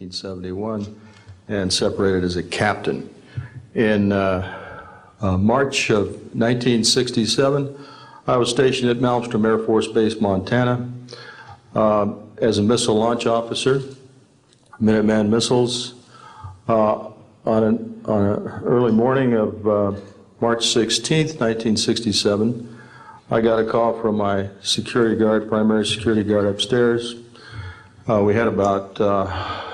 1971 and separated as a captain. In March of 1967, I was stationed at Malmstrom Air Force Base, Montana, as a missile launch officer, Minuteman missiles. On an early morning of March 16th, 1967, I got a call from my security guard, primary security guard upstairs. We had about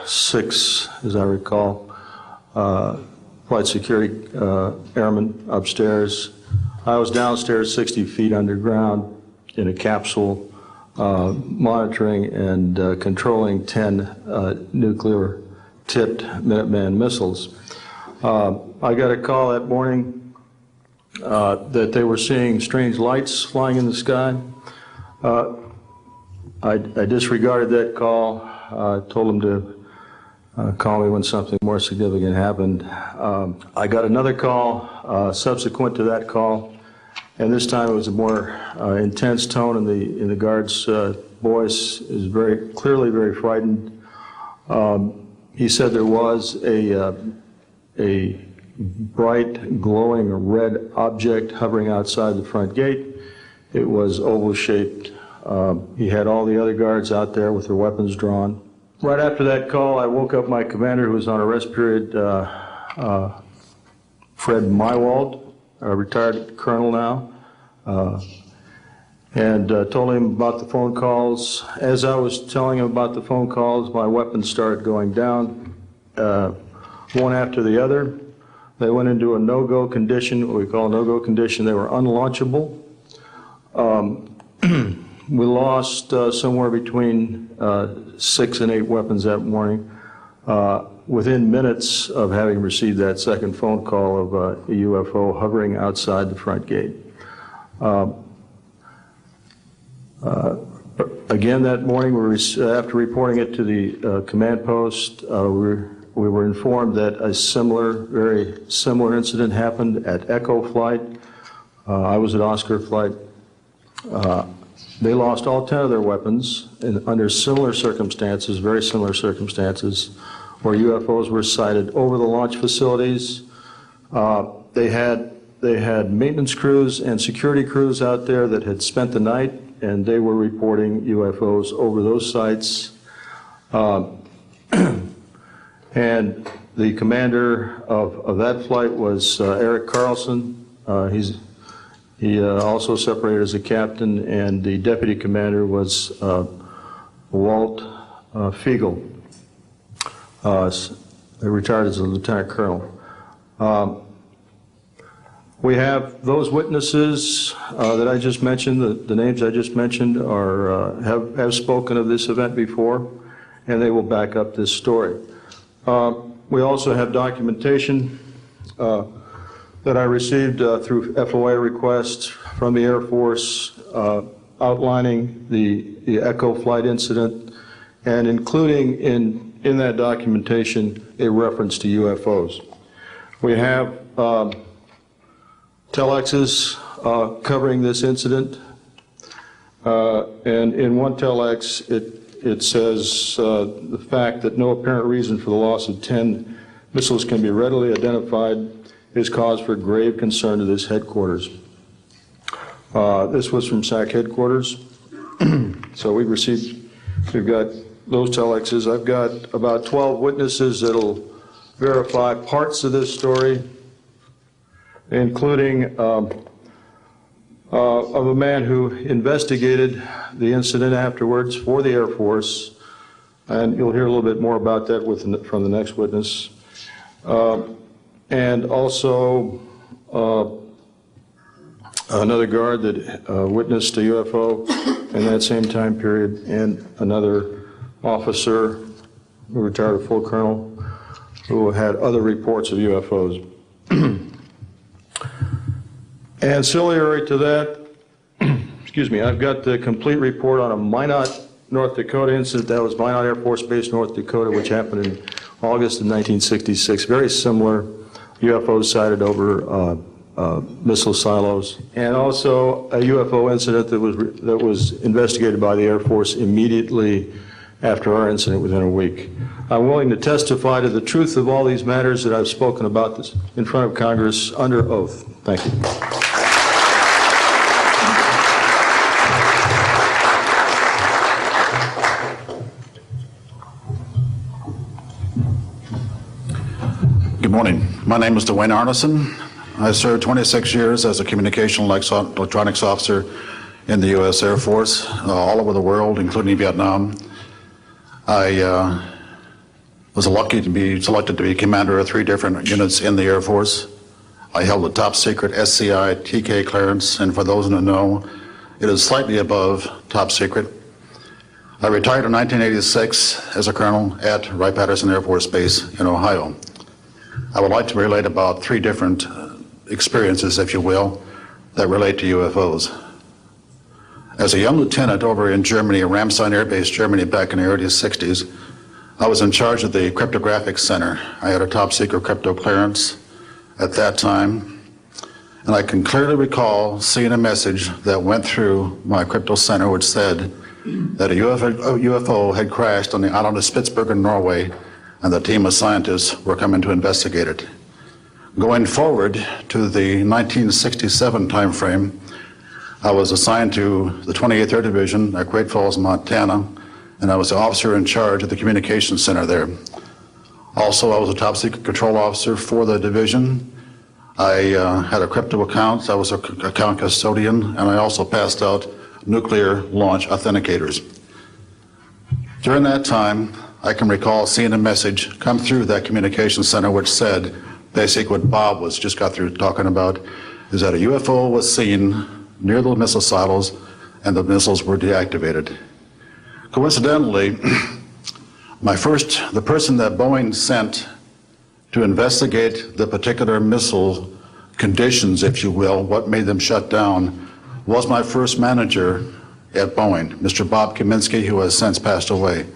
6, as I recall, flight security airmen upstairs. I was downstairs 60 feet underground in a capsule monitoring and controlling 10 nuclear-tipped Minuteman missiles. I got a call that morning that they were seeing strange lights flying in the sky. I disregarded that call. Told them to call me when something more significant happened. I got another call subsequent to that call, and this time it was a more intense tone in the guard's voice. It was very clearly very frightened. He said there was a bright, glowing red object hovering outside the front gate. It was oval-shaped. He had all the other guards out there with their weapons drawn. Right after that call, I woke up my commander, who was on a rest period, Fred Mywald, a retired colonel now, and told him about the phone calls. As I was telling him about the phone calls, my weapons started going down, one after the other. They went into a no-go condition, what we call a no-go condition. They were unlaunchable. We lost somewhere between 6 and 8 weapons that morning within minutes of having received that second phone call of a UFO hovering outside the front gate. Again that morning, after reporting it to the command post, we were informed that a very similar incident happened at Echo Flight. I was at Oscar Flight. They lost all 10 of their weapons under similar circumstances, very similar circumstances, where UFOs were sighted over the launch facilities. They had maintenance crews and security crews out there that had spent the night, and they were reporting UFOs over those sites. And the commander of that flight was Eric Carlson. He also separated as a captain, and the deputy commander was Walt Fiegel. They retired as a lieutenant colonel. We have those witnesses that I just mentioned, the names I just mentioned, have spoken of this event before, and they will back up this story. We also have documentation that I received through FOA requests from the Air Force outlining the Echo Flight incident and including in that documentation a reference to UFOs. We have telexes covering this incident, and in one telex it says the fact that no apparent reason for the loss of 10 missiles can be readily identified is cause for grave concern to this headquarters. This was from SAC headquarters. So we've got those telexes. I've got about 12 witnesses that'll verify parts of this story, including of a man who investigated the incident afterwards for the Air Force, and you'll hear a little bit more about that from the next witness. And also another guard that witnessed a UFO in that same time period, and another officer who retired a full colonel who had other reports of UFOs. Ancillary to that, excuse me, I've got the complete report on a Minot, North Dakota incident. That was Minot Air Force Base, North Dakota, which happened in August of 1966. Very similar. UFOs sighted over missile silos, and also a UFO incident that was investigated by the Air Force immediately after our incident within a week. I'm willing to testify to the truth of all these matters that I've spoken about this in front of Congress under oath. Thank you. Good morning. My name is Dwayne Arneson. I served 26 years as a communication electronics officer in the U.S. Air Force, all over the world, including Vietnam. I was lucky to be selected to be commander of 3 different units in the Air Force. I held a top secret SCI TK clearance, and for those who know, it is slightly above top secret. I retired in 1986 as a colonel at Wright-Patterson Air Force Base in Ohio. I would like to relate about 3 different experiences, if you will, that relate to UFOs. As a young lieutenant over in Germany, Ramstein Air Base, Germany, back in the early 60s, I was in charge of the cryptographic center. I had a top secret crypto clearance at that time, and I can clearly recall seeing a message that went through my crypto center which said that a UFO had crashed on the island of Spitsbergen, Norway, and the team of scientists were coming to investigate it. Going forward to the 1967 timeframe, I was assigned to the 28th Air Division at Great Falls, Montana, and I was the officer in charge of the communications center there. Also, I was a top secret control officer for the division. I had a crypto account. I was an account custodian, and I also passed out nuclear launch authenticators. During that time, I can recall seeing a message come through that communications center which said, basically what Bob was just got through talking about, is that a UFO was seen near the missile silos and the missiles were deactivated. Coincidentally, the person that Boeing sent to investigate the particular missile conditions, if you will, what made them shut down, was my first manager at Boeing, Mr. Bob Kaminsky, who has since passed away.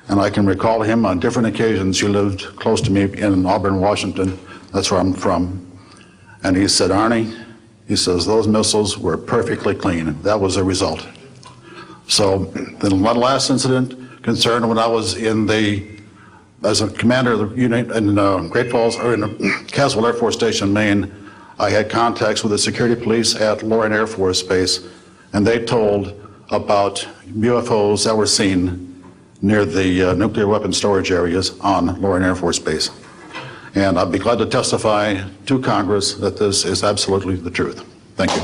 And I can recall him on different occasions. He lived close to me in Auburn, Washington. That's where I'm from. And he said, Arnie, he says, those missiles were perfectly clean. That was the result. So then my last incident concerned when I was as a commander of the unit in Great Falls, or in Castle Air Force Station, Maine. I had contacts with the security police at Loring Air Force Base, and they told about UFOs that were seen near the nuclear weapon storage areas on Loring Air Force Base. And I'd be glad to testify to Congress that this is absolutely the truth. Thank you.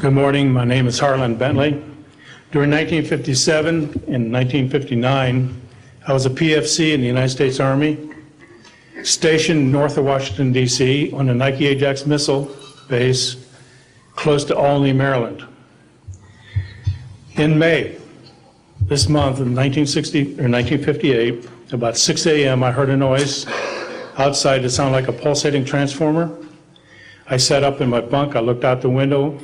Good morning. My name is Harlan Bentley. During 1957 and 1959, I was a PFC in the United States Army, stationed north of Washington, D.C. on the Nike Ajax missile base close to Olney, Maryland. In May, this month in 1958, about 6 a.m., I heard a noise outside that sounded like a pulsating transformer. I sat up in my bunk, I looked out the window,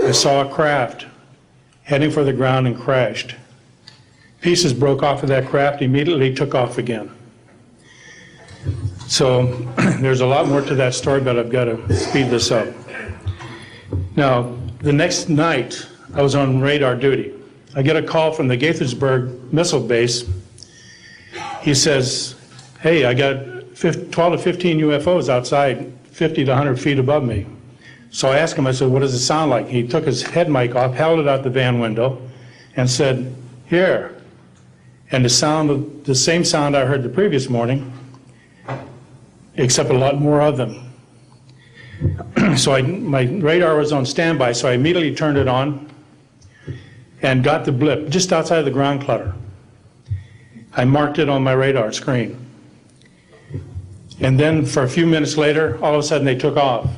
I saw a craft heading for the ground and crashed. Pieces broke off of that craft, immediately took off again. So there's a lot more to that story, but I've got to speed this up. Now, the next night, I was on radar duty. I get a call from the Gaithersburg missile base. He says, hey, I got 12 to 15 UFOs outside, 50 to 100 feet above me. So I asked him, I said, what does it sound like? He took his head mic off, held it out the van window, and said, here. And the same sound I heard the previous morning, except a lot more of them. So my radar was on standby, so I immediately turned it on and got the blip just outside of the ground clutter. I marked it on my radar screen. And then for a few minutes later, all of a sudden they took off.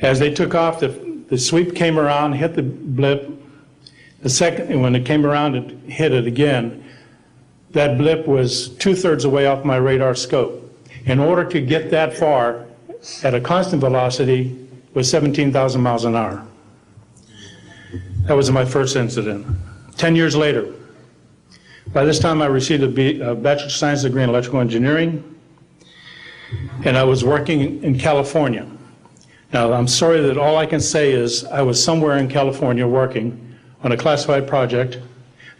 As they took off, the sweep came around, hit the blip. The second, and when it came around, it hit it again. That blip was 2/3 away off my radar scope. In order to get that far at a constant velocity was 17,000 miles an hour. That was my first incident. 10 years later, by this time I received a Bachelor of Science degree in electrical engineering. and I was working in California. Now, I'm sorry that all I can say is I was somewhere in California working on a classified project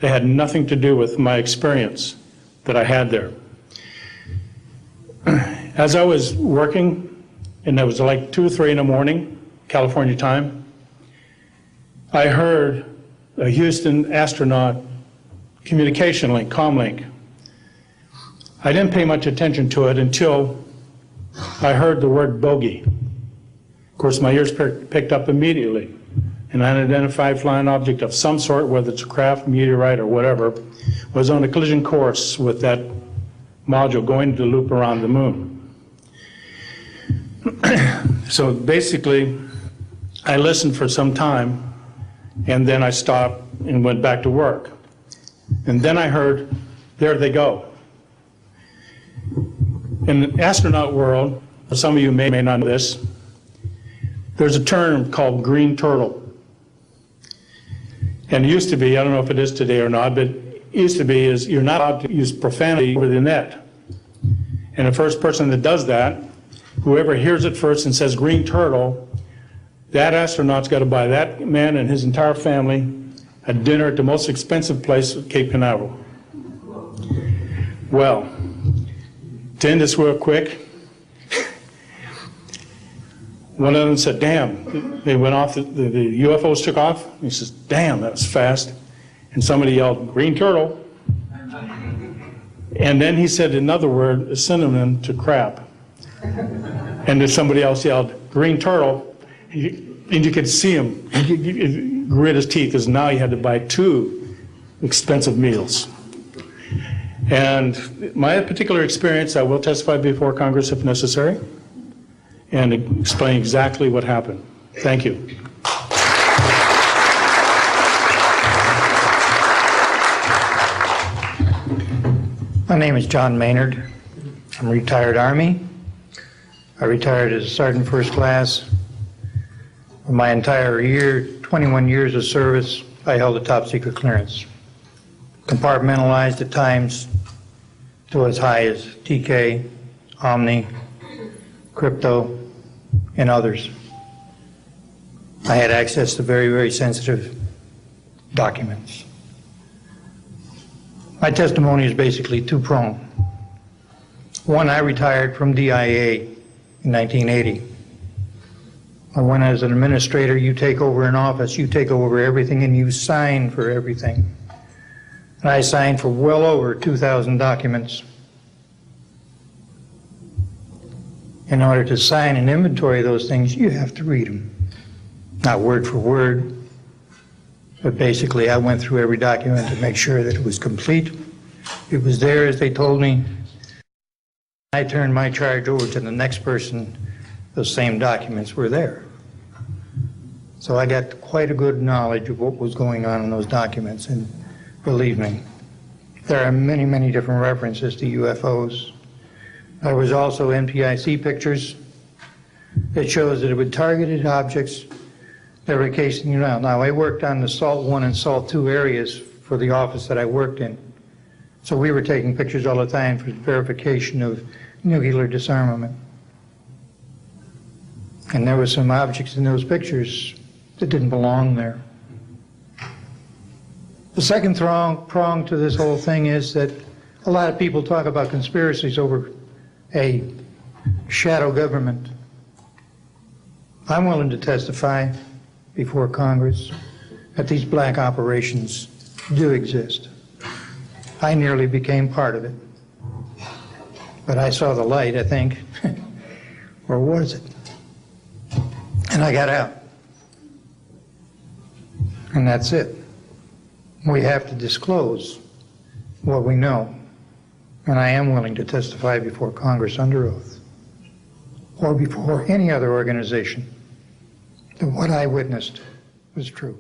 that had nothing to do with my experience that I had there. As I was working, and it was like 2 or 3 in the morning, California time, I heard a Houston astronaut communication link, comlink. I didn't pay much attention to it until I heard the word bogey. Of course, my ears picked up immediately. An unidentified flying object of some sort, whether it's a craft, meteorite, or whatever, was on a collision course with that module going to loop around the moon. So basically, I listened for some time, and then I stopped and went back to work. And then I heard, there they go. In the astronaut world, some of you may not know this, there's a term called green turtle. And it used to be, I don't know if it is today or not, but it used to be is you're not allowed to use profanity over the net. And the first person that does that, whoever hears it first and says green turtle, that astronaut's got to buy that man and his entire family a dinner at the most expensive place at Cape Canaveral. Well, to end this real quick, one of them said, damn, they went off, the UFOs took off. He says, damn, that was fast. And somebody yelled, green turtle. And then he said another word, a synonym to crap. And then somebody else yelled, green turtle. And you could see him grit his teeth, because now he had to buy 2 expensive meals. And my particular experience, I will testify before Congress if necessary, and explain exactly what happened. Thank you. My name is John Maynard. I'm a retired Army. I retired as a Sergeant First Class. For my entire 21 years of service, I held a top secret clearance. Compartmentalized at times to as high as TK, Omni, crypto, and others. I had access to very, very sensitive documents. My testimony is basically 2-pronged. One, I retired from DIA in 1980. When as an administrator, you take over an office, you take over everything, and you sign for everything. And I signed for well over 2,000 documents. In order to sign and inventory those things, you have to read them. Not word for word, but basically I went through every document to make sure that it was complete. It was there as they told me. I turned my charge over to the next person, those same documents were there. So I got quite a good knowledge of what was going on in those documents, and believe me, there are many, many different references to UFOs. There was also NPIC pictures that shows that it would targeted objects that were casing you out. Now, I worked on the SALT 1 and SALT 2 areas for the office that I worked in. So we were taking pictures all the time for verification of nuclear disarmament. And there were some objects in those pictures that didn't belong there. The second prong to this whole thing is that a lot of people talk about conspiracies over a shadow government. I'm willing to testify before Congress that these black operations do exist. I nearly became part of it. But I saw the light, I think, or was it? And I got out. And that's it. We have to disclose what we know. And I am willing to testify before Congress under oath, or before any other organization, that what I witnessed was true.